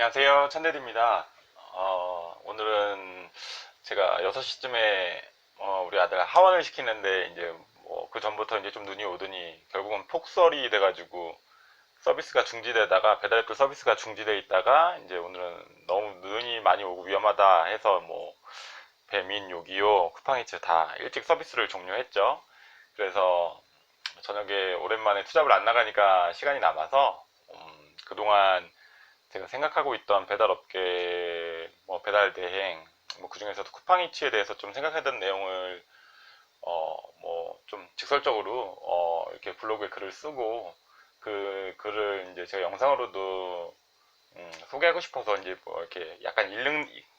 안녕하세요. 천대리입니다. 오늘은 제가 6시쯤에 우리 아들 하원을 시키는데 이제 뭐 그 전부터 이제 좀 눈이 오더니 결국은 폭설이 돼가지고 서비스가 중지되다가 배달앱 서비스가 중지돼 있다가 이제 오늘은 너무 눈이 많이 오고 위험하다 해서 뭐 배민, 요기요, 쿠팡이츠 다 일찍 서비스를 종료했죠. 그래서 저녁에 오랜만에 투잡을 안 나가니까 시간이 남아서 그동안 제가 생각하고 있던 배달업계, 뭐 배달 대행, 뭐 그중에서도 쿠팡이츠에 대해서 좀 생각하던 내용을 뭐 좀 직설적으로 이렇게 블로그에 글을 쓰고 그 글을 이제 제가 영상으로도 소개하고 싶어서 이제 뭐 이렇게 약간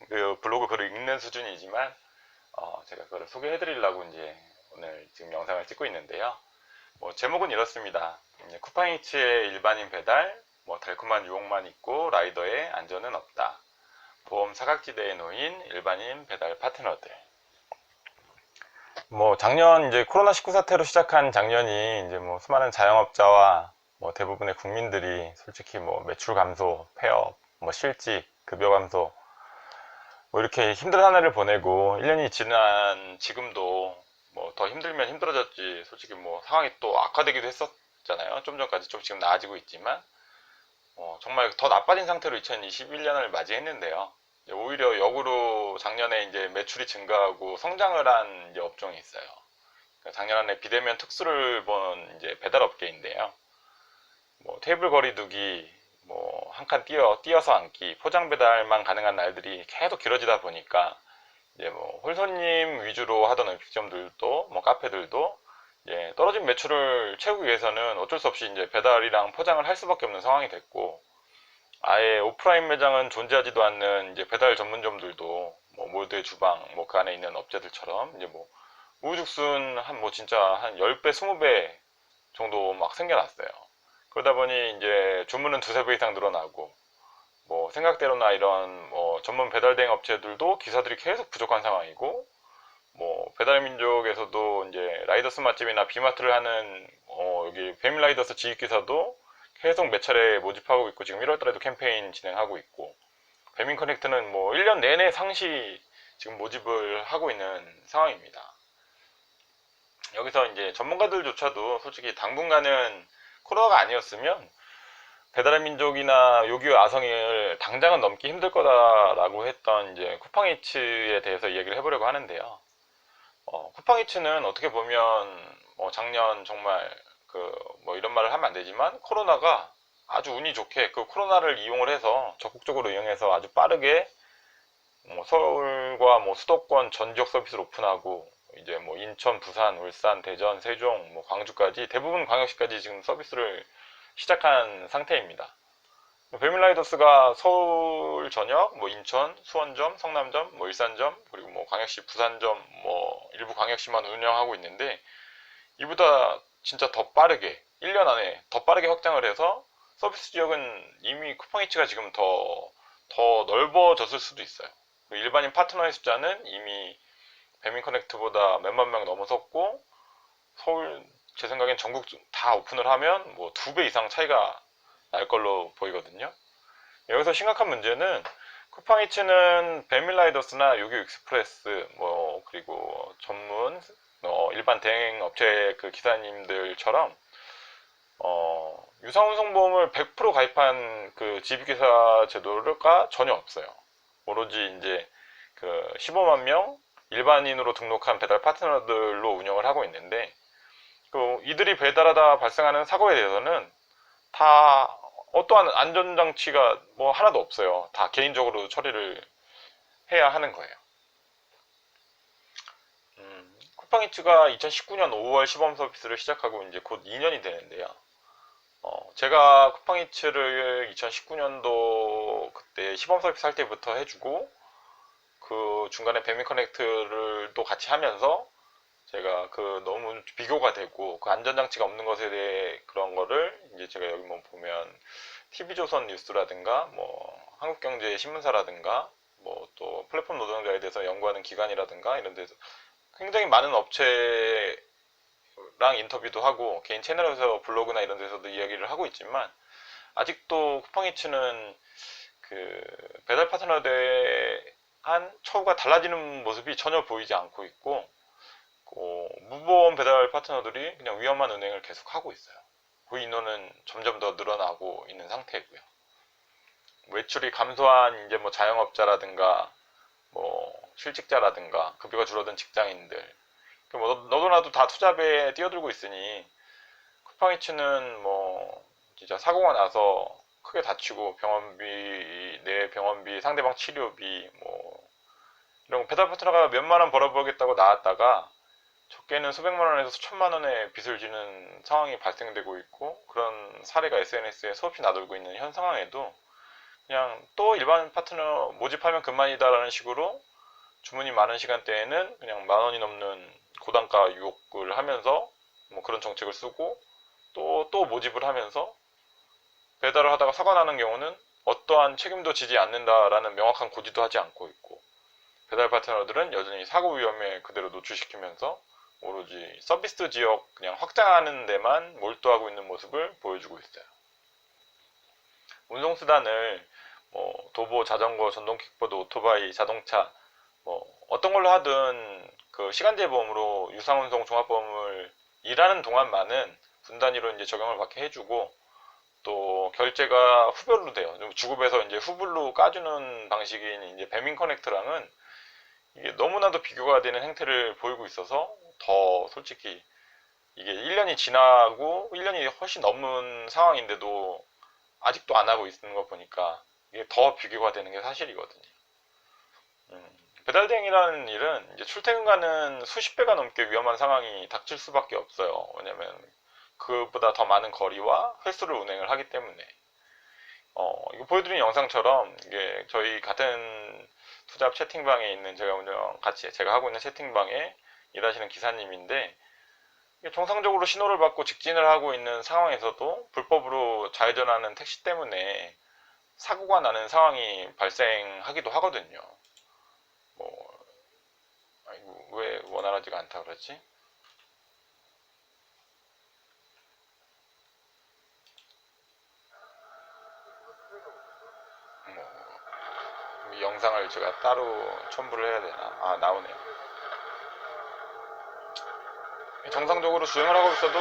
그 블로그 글을 읽는 수준이지만 제가 그걸 소개해 드리려고 이제 오늘 지금 영상을 찍고 있는데요. 뭐 제목은 이렇습니다. 쿠팡이츠의 일반인 배달, 뭐 달콤한 유혹만 있고 라이더의 안전은 없다. 보험 사각지대에 놓인 일반인 배달 파트너들. 뭐 작년 이제 코로나19 사태로 시작한 작년이 이제 뭐 수많은 자영업자와 뭐 대부분의 국민들이 솔직히 뭐 매출 감소, 폐업, 뭐 실직, 급여 감소 뭐 이렇게 힘든 한 해를 보내고 1년이 지난 지금도 뭐 더 힘들면 힘들어졌지 솔직히 뭐 상황이 또 악화되기도 했었잖아요. 좀 전까지 좀 지금 나아지고 있지만 정말 더 나빠진 상태로 2021년을 맞이했는데요. 오히려 역으로 작년에 이제 매출이 증가하고 성장을 한 이제 업종이 있어요. 그러니까 작년에 비대면 특수를 본 이제 배달 업계인데요. 뭐 테이블 거리두기, 뭐 한 칸 뛰어서 앉기, 포장 배달만 가능한 날들이 계속 길어지다 보니까 이제 뭐 홀손님 위주로 하던 음식점들도 뭐 카페들도 떨어진 매출을 채우기 위해서는 어쩔 수 없이 이제 배달이랑 포장을 할 수밖에 없는 상황이 됐고 아예 오프라인 매장은 존재하지도 않는 이제 배달 전문점들도 뭐 몰드의 주방 뭐 그 안에 있는 업체들처럼 이제 뭐 우후죽순 한 뭐 진짜 한 10배, 20배 정도 막 생겨났어요. 그러다 보니 이제 주문은 두세 배 이상 늘어나고 뭐 생각대로나 이런 뭐 전문 배달 대행 업체들도 기사들이 계속 부족한 상황이고 뭐 배달민족에서도 이제 라이더스 맛집이나 비마트를 하는 여기 배밀라이더스 지익기사도 계속 몇 차례 모집하고 있고 지금 1월 달에도 캠페인 진행하고 있고 배민 커넥트는 뭐 1년 내내 상시 지금 모집을 하고 있는 상황입니다. 여기서 이제 전문가들조차도 솔직히 당분간은 코로나가 아니었으면 배달의 민족이나 요기요 아성을 당장은 넘기 힘들 거다라고 했던 이제 쿠팡이츠에 대해서 이야기를 해보려고 하는데요. 쿠팡이츠는 어떻게 보면 작년 정말 그 뭐 이런 말을 하면 안 되지만 코로나가 아주 운이 좋게 그 코로나를 이용을 해서 적극적으로 이용해서 아주 빠르게 뭐 서울과 뭐 수도권 전 지역 서비스를 오픈하고 이제 뭐 인천, 부산, 울산, 대전, 세종, 뭐 광주까지 대부분 광역시까지 지금 서비스를 시작한 상태입니다. 벨밀라이더스가 서울 전역, 뭐 인천, 수원점, 성남점, 뭐 일산점, 그리고 뭐 광역시 부산점, 뭐 일부 광역시만 운영하고 있는데 이보다 진짜 더 빠르게 1년 안에 더 빠르게 확장을 해서 서비스 지역은 이미 쿠팡이츠가 지금 더 넓어졌을 수도 있어요. 일반인 파트너의 숫자는 이미 배민 커넥트보다 몇만 명 넘어섰고 서울 제 생각엔 전국 다 오픈을 하면 뭐 2배 이상 차이가 날 걸로 보이거든요. 여기서 심각한 문제는 쿠팡이츠는 배밀라이더스나 요기 익스프레스 뭐 그리고 전문 일반 대행 업체 그 기사님들처럼 유상운송보험을 100% 가입한 그 지비기사 제도가 전혀 없어요. 오로지 이제 그 15만 명 일반인으로 등록한 배달 파트너들로 운영을 하고 있는데 이들이 배달하다 발생하는 사고에 대해서는 다 어떠한 안전장치가 뭐 하나도 없어요. 다 개인적으로 처리를 해야 하는 거예요. 쿠팡이츠가 2019년 5월 시범 서비스를 시작하고 이제 곧 2년이 되는데요. 제가 쿠팡이츠를 2019년도 그때 시범 서비스 할 때부터 해주고 그 중간에 배민 커넥트를 또 같이 하면서 제가 그 너무 비교가 되고 그 안전장치가 없는 것에 대해 그런 거를 이제 제가 여기 뭐 보면 TV조선 뉴스라든가 뭐 한국경제 신문사라든가 뭐 또 플랫폼 노동자에 대해서 연구하는 기관이라든가 이런 데서 굉장히 많은 업체랑 인터뷰도 하고 개인 채널에서 블로그나 이런 데서도 이야기를 하고 있지만 아직도 쿠팡이츠는 배달 파트너에 대한 처우가 달라지는 모습이 전혀 보이지 않고 있고, 무보험 배달 파트너들이 그냥 위험한 운행을 계속 하고 있어요. 그 인원은 점점 더 늘어나고 있는 상태고요. 외출이 감소한 이제 뭐 자영업자라든가 뭐 실직자라든가 급여가 줄어든 직장인들, 뭐 너도 나도 다 투잡에 뛰어들고 있으니 쿠팡이츠는 뭐 진짜 사고가 나서 크게 다치고 병원비, 내 병원비, 상대방 치료비, 뭐 이런 배달 파트너가 몇만 원 벌어보겠다고 나왔다가 적게는 수백만 원에서 수천만 원의 빚을 지는 상황이 발생되고 있고, 그런 사례가 SNS에 수없이 나돌고 있는 현 상황에도 그냥 또 일반 파트너 모집하면 그만이다라는 식으로 주문이 많은 시간대에는 그냥 만 원이 넘는 고단가 유혹을 하면서 뭐 그런 정책을 쓰고, 또 모집을 하면서 배달을 하다가 사고 나는 경우는 어떠한 책임도 지지 않는다라는 명확한 고지도 하지 않고 있고, 배달 파트너들은 여전히 사고 위험에 그대로 노출시키면서 오로지 서비스 지역 그냥 확장하는 데만 몰두하고 있는 모습을 보여주고 있어요. 운송수단을 뭐 도보, 자전거, 전동 킥보드, 오토바이, 자동차 뭐 어떤 걸로 하든 그 시간제 보험으로 유상운송 종합보험을 일하는 동안만은 분 단위로 이제 적용을 받게 해주고, 또 결제가 후별로 돼요. 주급에서 이제 후불로 까주는 방식인 이제 배민 커넥트랑은 이게 너무나도 비교가 되는 행태를 보이고 있어서 더 솔직히 이게 1년이 지나고 1년이 훨씬 넘은 상황인데도 아직도 안 하고 있는 거 보니까 이게 더 비교가 되는 게 사실이거든요. 배달 대행이라는 일은 이제 출퇴근과는 수십 배가 넘게 위험한 상황이 닥칠 수밖에 없어요. 왜냐면 그보다 더 많은 거리와 횟수를 운행을 하기 때문에. 이거 보여드린 영상처럼 이게 저희 같은 투잡 채팅방에 있는 제가 하고 있는 채팅방에 일하시는 기사님인데, 정상적으로 신호를 받고 직진을 하고 있는 상황에서도 불법으로 좌회전하는 택시 때문에 사고가 나는 상황이 발생하기도 하거든요. 뭐, 아이고, 왜 원활하지가 않다 그러지? 이 영상을 제가 따로 첨부를 해야 되나? 아, 나오네요. 정상적으로 주행을 하고 있어도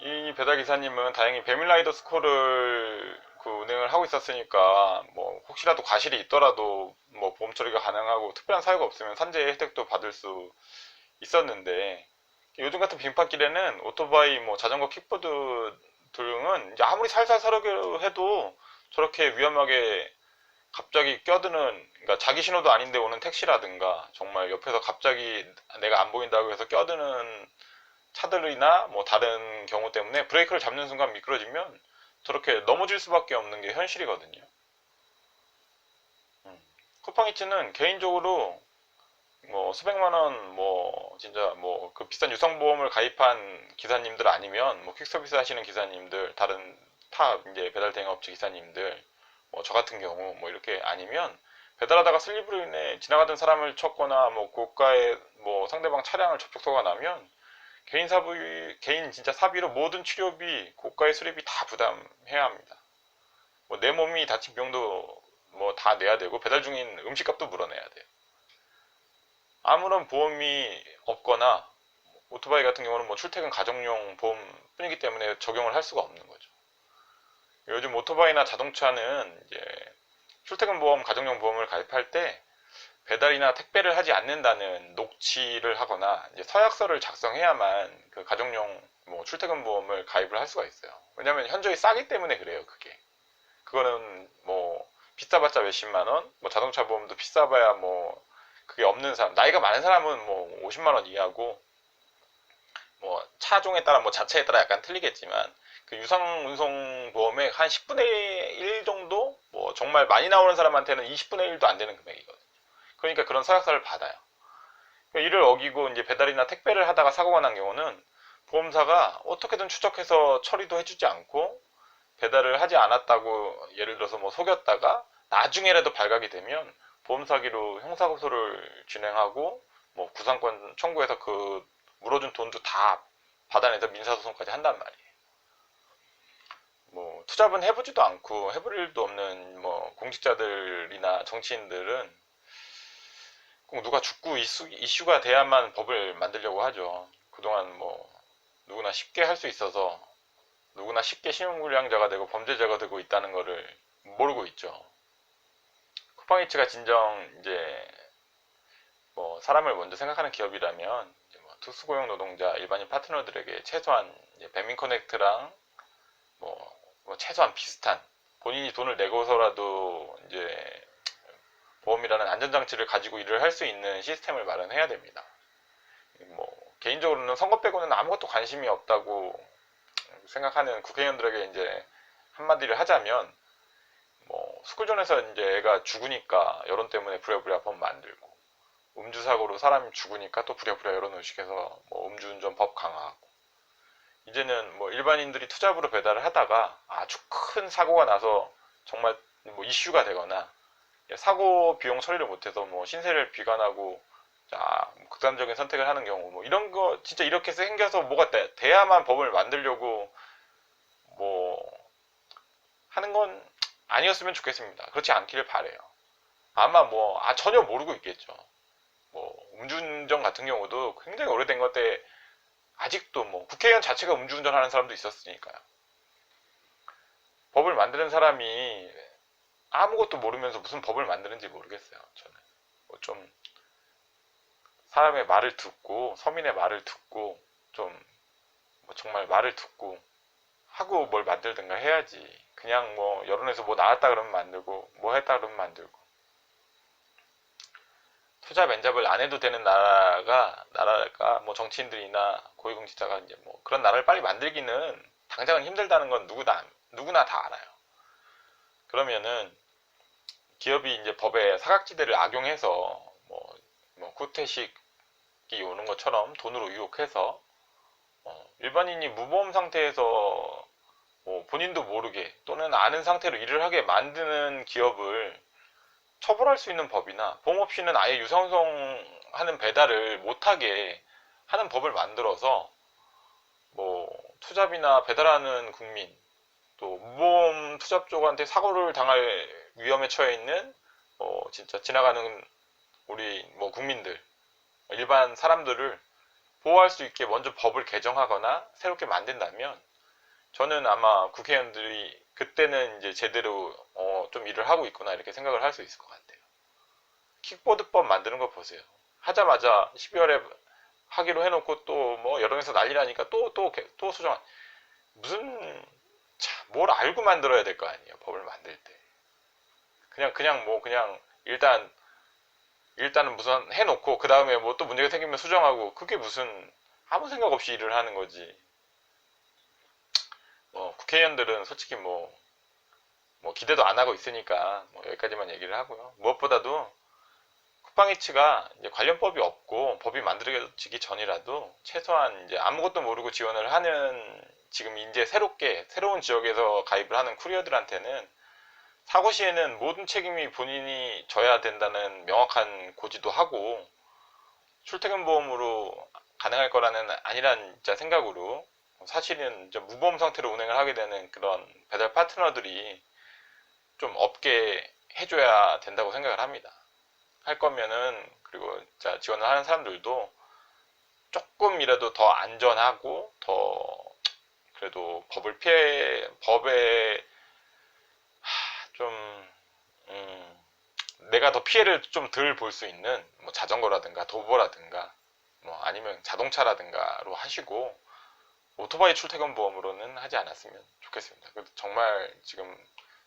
이 배달 기사님은 다행히 배밀라이더 스코어를 운행을 하고 있었으니까 뭐 혹시라도 과실이 있더라도 뭐 보험 처리가 가능하고 특별한 사유가 없으면 산재 혜택도 받을 수 있었는데, 요즘 같은 빙판길에는 오토바이, 뭐 자전거, 킥보드 등은 이제 아무리 살살 서려고 해도 저렇게 위험하게 갑자기 껴드는, 그러니까 자기 신호도 아닌데 오는 택시라든가 정말 옆에서 갑자기 내가 안 보인다고 해서 껴드는 차들이나 뭐 다른 경우 때문에 브레이크를 잡는 순간 미끄러지면 저렇게 넘어질 수밖에 없는 게 현실이거든요. 쿠팡이츠는 개인적으로 뭐 수백만 원, 뭐 진짜 뭐 그 비싼 유상보험을 가입한 기사님들 아니면 뭐 퀵서비스 하시는 기사님들, 다른 타 이제 배달 대행업체 기사님들, 뭐 저 같은 경우 뭐 이렇게 아니면 배달하다가 슬리브로 인해 지나가던 사람을 쳤거나 뭐 고가의 뭐 상대방 차량을 접촉사고가 나면 개인 진짜 사비로 모든 치료비, 고가의 수리비 다 부담해야 합니다. 뭐 내 몸이 다친 비용도 뭐 다 내야 되고 배달 중인 음식값도 물어내야 돼요. 아무런 보험이 없거나 오토바이 같은 경우는 뭐 출퇴근 가정용 보험뿐이기 때문에 적용을 할 수가 없는 거죠. 요즘 오토바이나 자동차는 이제 출퇴근 보험, 가정용 보험을 가입할 때 배달이나 택배를 하지 않는다는 녹취를 하거나 이제 서약서를 작성해야만 그 가정용 뭐 출퇴근 보험을 가입을 할 수가 있어요. 왜냐면 현저히 싸기 때문에 그래요, 그게. 그거는 뭐 비싸봤자 몇십만 원, 뭐 자동차 보험도 비싸봐야 뭐 그게 없는 사람, 나이가 많은 사람은 뭐 50만 원 이하고, 뭐 차종에 따라 뭐 자체에 따라 약간 틀리겠지만 그 유상 운송 보험의 한 10분의 1 정도, 뭐 정말 많이 나오는 사람한테는 20분의 1도 안 되는 금액이거든요. 그러니까 그런 서약서를 받아요. 이를 어기고 이제 배달이나 택배를 하다가 사고가 난 경우는 보험사가 어떻게든 추적해서 처리도 해주지 않고, 배달을 하지 않았다고 예를 들어서 뭐 속였다가 나중에라도 발각이 되면 보험 사기로 형사고소를 진행하고 뭐 구상권 청구해서 그 물어준 돈도 다 받아내서 민사소송까지 한단 말이에요. 투잡은 해보지도 않고 해볼 일도 없는 뭐 공직자들이나 정치인들은 꼭 누가 죽고 이슈가 돼야만 법을 만들려고 하죠. 그동안 뭐 누구나 쉽게 할 수 있어서 누구나 쉽게 신용불량자가 되고 범죄자가 되고 있다는 거를 모르고 있죠. 쿠팡이츠가 진정 이제 뭐 사람을 먼저 생각하는 기업이라면 이제 뭐 특수고용 노동자, 일반인 파트너들에게 최소한 배민 커넥트랑 뭐 최소한 비슷한 본인이 돈을 내고서라도 이제 보험이라는 안전장치를 가지고 일을 할 수 있는 시스템을 마련해야 됩니다. 뭐 개인적으로는 선거 빼고는 아무것도 관심이 없다고 생각하는 국회의원들에게 이제 한마디를 하자면 뭐 스쿨존에서 이제 애가 죽으니까 여론 때문에 부랴부랴 법 만들고 음주사고로 사람이 죽으니까 또 부랴부랴 여론 의식해서 뭐 음주운전 법 강화하고 이제는 뭐 일반인들이 투잡으로 배달을 하다가 아주 큰 사고가 나서 정말 뭐 이슈가 되거나 사고 비용 처리를 못해서 뭐 신세를 비관하고 극단적인 선택을 하는 경우 뭐 이런 거 진짜 이렇게 생겨서 뭐가 돼야만 법을 만들려고 뭐 하는 건 아니었으면 좋겠습니다. 그렇지 않기를 바래요. 아마 뭐 전혀 모르고 있겠죠. 뭐 음주운전 같은 경우도 굉장히 오래된 건데 아직도 뭐 국회의원 자체가 음주운전하는 사람도 있었으니까요. 법을 만드는 사람이 아무것도 모르면서 무슨 법을 만드는지 모르겠어요. 저는 뭐좀 사람의 말을 듣고 서민의 말을 듣고 좀 뭐 정말 말을 듣고 하고 뭘 만들든가 해야지. 그냥 뭐 여론에서 뭐 나왔다 그러면 만들고 뭐 했다 그러면 만들고 투잡 엔잡을 안 해도 되는 나라가 뭐 정치인들이나 고위공직자가 이제 뭐 그런 나라를 빨리 만들기는 당장은 힘들다는 건 누구나 다 알아요. 그러면은 기업이 이제 법에 사각지대를 악용해서 뭐 구태식이 오는 것처럼 돈으로 유혹해서 일반인이 무보험 상태에서 뭐 본인도 모르게 또는 아는 상태로 일을 하게 만드는 기업을 처벌할 수 있는 법이나 보험 없이는 아예 유상송하는 배달을 못하게 하는 법을 만들어서 뭐 투잡이나 배달하는 국민 또 무보험 투잡족한테 사고를 당할 위험에 처해 있는 진짜 지나가는 우리 뭐 국민들 일반 사람들을 보호할 수 있게 먼저 법을 개정하거나 새롭게 만든다면 저는 아마 국회의원들이 그때는 이제 제대로 좀 일을 하고 있구나 이렇게 생각을 할 수 있을 것 같아요. 킥보드법 만드는 거 보세요. 하자마자 12월에 하기로 해놓고 또 뭐 여론에서 난리 나니까 또 수정. 무슨 뭘 알고 만들어야 될 거 아니에요. 법을 만들 때. 그냥 일단은 무슨 해놓고 그 다음에 뭐 또 문제가 생기면 수정하고 그게 무슨 아무 생각 없이 일을 하는 거지. 국회의원들은 솔직히 뭐 기대도 안 하고 있으니까 뭐 여기까지만 얘기를 하고요. 무엇보다도 쿠팡이츠가 이제 관련법이 없고 법이 만들어지기 전이라도 최소한 이제 아무것도 모르고 지원을 하는 지금 이제 새로운 지역에서 가입을 하는 쿠리어들한테는 사고 시에는 모든 책임이 본인이 져야 된다는 명확한 고지도 하고 출퇴근 보험으로 가능할 거라는 아니란 생각으로 사실은 무보험 상태로 운행을 하게 되는 그런 배달 파트너들이 좀 없게 해줘야 된다고 생각을 합니다. 할 거면은 그리고 지원을 하는 사람들도 조금이라도 더 안전하고 더 그래도 법에 좀 내가 더 피해를 좀 덜 볼 수 있는 뭐 자전거라든가 도보라든가 뭐 아니면 자동차라든가로 하시고 오토바이 출퇴근 보험으로는 하지 않았으면 좋겠습니다. 정말 지금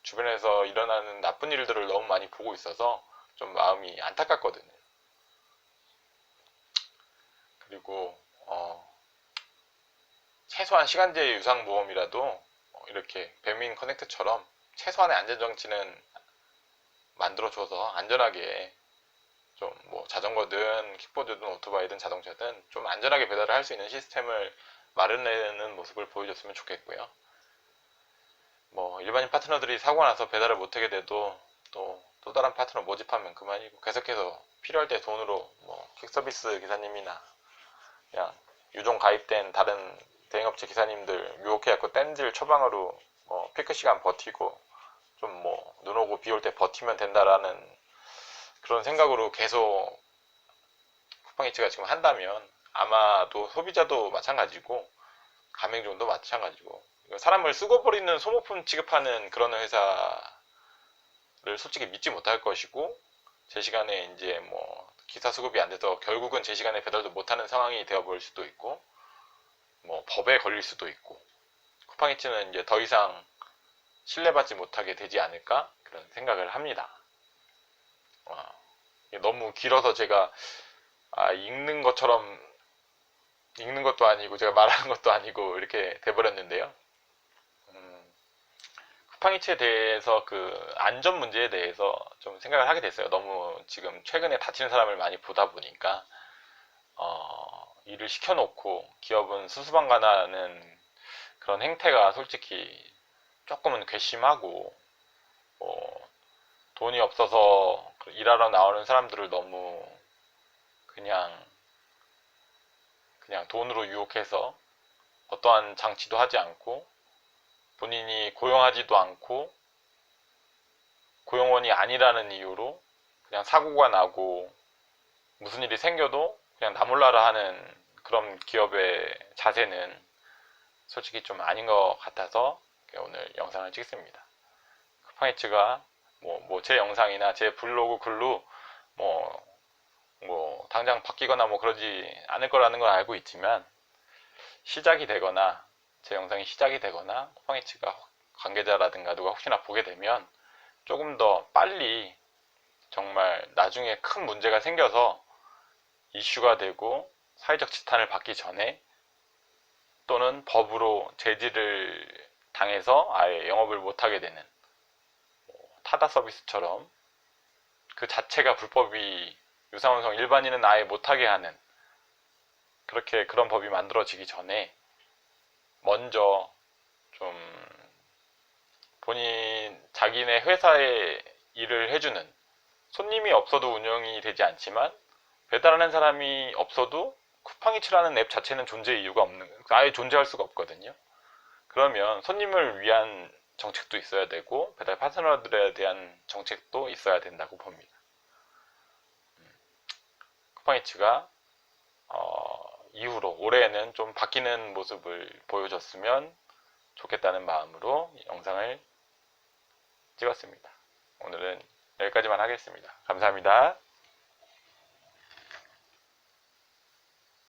주변에서 일어나는 나쁜 일들을 너무 많이 보고 있어서 좀 마음이 안타깝거든요. 그리고 최소한 시간제 유상보험이라도 이렇게 배민 커넥트처럼 최소한의 안전장치는 만들어줘서 안전하게 좀 뭐 자전거든 킥보드든 오토바이든 자동차든 좀 안전하게 배달을 할 수 있는 시스템을 마련하는 모습을 보여줬으면 좋겠고요. 뭐 일반인 파트너들이 사고가 나서 배달을 못하게 돼도 또 다른 파트너 모집하면 그만이고 계속해서 필요할 때 돈으로 뭐 퀵서비스 기사님이나 그냥 유종 가입된 다른 대행업체 기사님들 유혹해갖고 뗀질 처방으로 피크 시간 버티고 좀 뭐 눈 오고 비 올 때 버티면 된다라는 그런 생각으로 계속 쿠팡이츠가 지금 한다면 아마도 소비자도 마찬가지고 가맹점도 마찬가지고 사람을 쓰고 버리는 소모품 취급하는 그런 회사를 솔직히 믿지 못할 것이고 제 시간에 이제 뭐 기사 수급이 안 돼서 결국은 제 시간에 배달도 못하는 상황이 되어버릴 수도 있고 뭐 법에 걸릴 수도 있고 쿠팡이츠는 이제 더 이상 신뢰받지 못하게 되지 않을까 그런 생각을 합니다. 너무 길어서 제가 읽는 것도 아니고 제가 말하는 것도 아니고 이렇게 돼버렸는데요. 쿠팡이츠에 대해서 그 안전 문제에 대해서 좀 생각을 하게 됐어요. 너무 지금 최근에 다치는 사람을 많이 보다 보니까 일을 시켜놓고 기업은 수수방관하는 그런 행태가 솔직히 조금은 괘씸하고 돈이 없어서 일하러 나오는 사람들을 너무 그냥 돈으로 유혹해서 어떠한 장치도 하지 않고 본인이 고용하지도 않고 고용원이 아니라는 이유로 그냥 사고가 나고 무슨 일이 생겨도 그냥 나 몰라라 하는 그런 기업의 자세는 솔직히 좀 아닌 것 같아서 오늘 영상을 찍습니다. 쿠팡이츠가 뭐 제 영상이나 제 블로그 글로 뭐 당장 바뀌거나 뭐 그러지 않을 거라는 걸 알고 있지만 시작이 되거나 제 영상이 시작이 되거나 쿠팡이츠가 관계자라든가 누가 혹시나 보게 되면 조금 더 빨리 정말 나중에 큰 문제가 생겨서 이슈가 되고 사회적 지탄을 받기 전에 또는 법으로 제지를 당해서 아예 영업을 못하게 되는 타다 서비스처럼 그 자체가 불법이 유사원성 일반인은 아예 못하게 하는 그런 법이 만들어지기 전에 먼저 좀 자기네 회사에 일을 해주는 손님이 없어도 운영이 되지 않지만 배달하는 사람이 없어도 쿠팡이츠라는 앱 자체는 존재의 이유가 아예 존재할 수가 없거든요. 그러면 손님을 위한 정책도 있어야 되고 배달 파트너들에 대한 정책도 있어야 된다고 봅니다. 쿠팡이츠가 이후로 올해에는 좀 바뀌는 모습을 보여줬으면 좋겠다는 마음으로 영상을 찍었습니다. 오늘은 여기까지만 하겠습니다. 감사합니다.